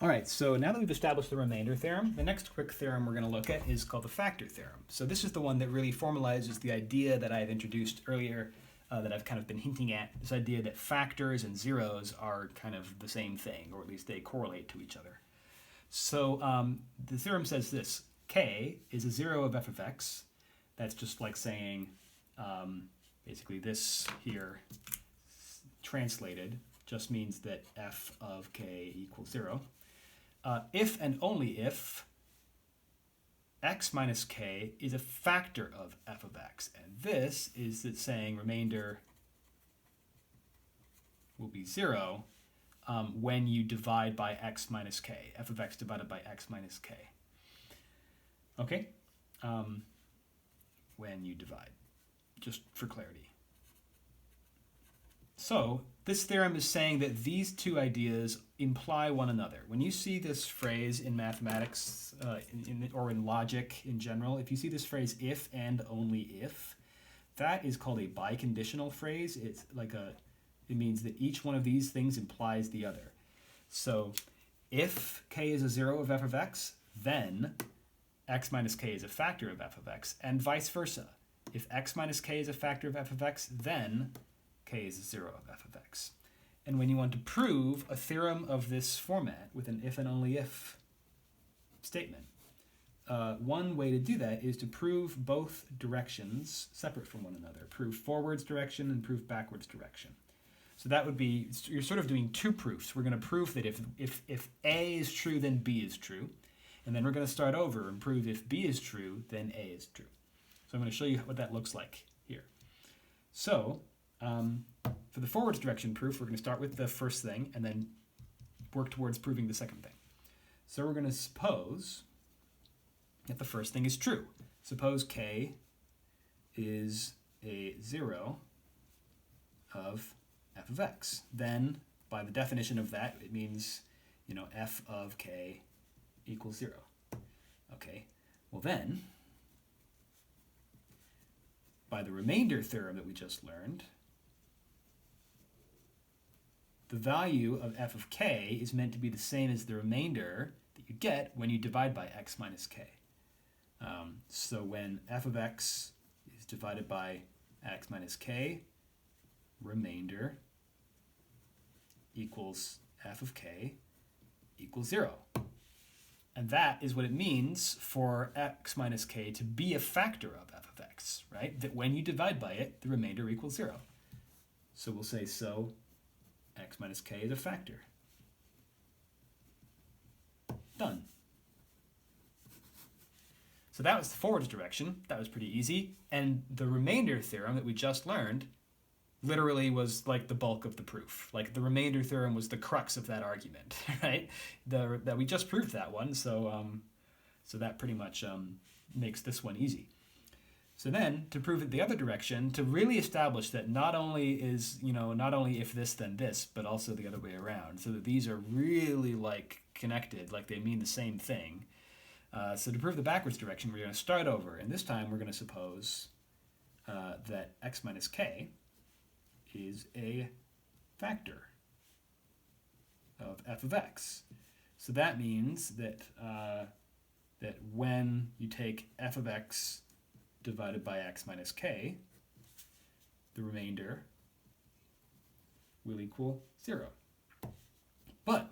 All right, so now that we've established the remainder theorem, the next quick theorem we're going to look at is called the factor theorem. So this is the one that really formalizes the idea that I've introduced earlier, that I've kind of been hinting at, this idea that factors and zeros are kind of the same thing, or at least they correlate to each other. So the theorem says this: k is a zero of f of x. That's just like saying, basically this here translated just means that f of k equals 0. If and only if x minus k is a factor of f of x. And this is that saying remainder will be 0 when you divide by x minus k, f of x divided by x minus k. Okay? When you divide, just for clarity. So this theorem is saying that these two ideas imply one another. When you see this phrase in mathematics or in logic in general, if you see this phrase if and only if, that is called a biconditional phrase. It's like it means that each one of these things implies the other. So if k is a zero of f of x, then x minus k is a factor of f of x, and vice versa. If x minus k is a factor of f of x, then k is a zero of f of x. And when you want to prove a theorem of this format with an if and only if statement, one way to do that is to prove both directions separate from one another. Prove forwards direction and prove backwards direction. So that would be, you're sort of doing two proofs. We're going to prove that if A is true, then B is true. And then we're going to start over and prove if B is true, then A is true. So I'm going to show you what that looks like here. So for the forwards direction proof, we're going to start with the first thing and then work towards proving the second thing. So we're going to suppose that the first thing is true. Suppose k is a 0 of f of x. Then, by the definition of that, it means, f of k equals 0. Okay, well then, by the remainder theorem that we just learned, the value of f of k is meant to be the same as the remainder that you get when you divide by x minus k. So when f of x is divided by x minus k, remainder equals f of k equals 0. And that is what it means for x minus k to be a factor of f of x, right? That when you divide by it, the remainder equals 0. So we'll say, so x minus k is a factor. Done. So that was the forwards direction. That was pretty easy. And the remainder theorem that we just learned literally was like the bulk of the proof. Like the remainder theorem was the crux of that argument, right? That we just proved that one, so that pretty much makes this one easy. So then, to prove it the other direction, to really establish that not only if this then this, but also the other way around, so that these are really like connected, like they mean the same thing. So to prove the backwards direction, we're going to start over, and this time we're going to suppose that x minus k is a factor of f of x. So that means that that when you take f of x divided by x minus k, the remainder will equal 0. But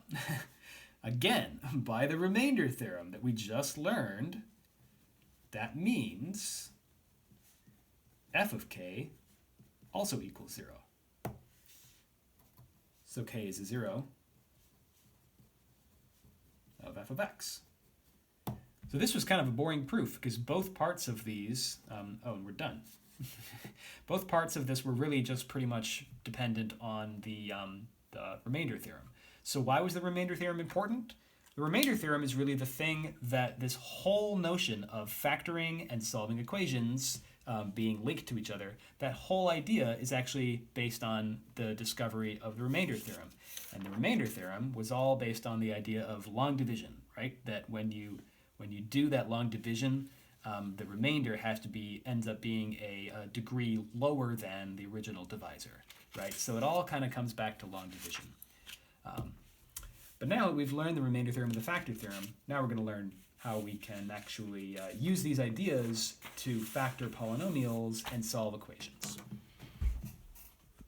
again, by the remainder theorem that we just learned, that means f of k also equals 0. So k is a 0 of f of x. So this was kind of a boring proof because both parts of these, and we're done. Both parts of this were really just pretty much dependent on the remainder theorem. So why was the remainder theorem important? The remainder theorem is really the thing that this whole notion of factoring and solving equations being linked to each other, that whole idea is actually based on the discovery of the remainder theorem. And the remainder theorem was all based on the idea of long division, right? That when you do that long division, the remainder ends up being a degree lower than the original divisor, right? So it all kind of comes back to long division. But now that we've learned the remainder theorem and the factor theorem, now we're going to learn how we can actually use these ideas to factor polynomials and solve equations.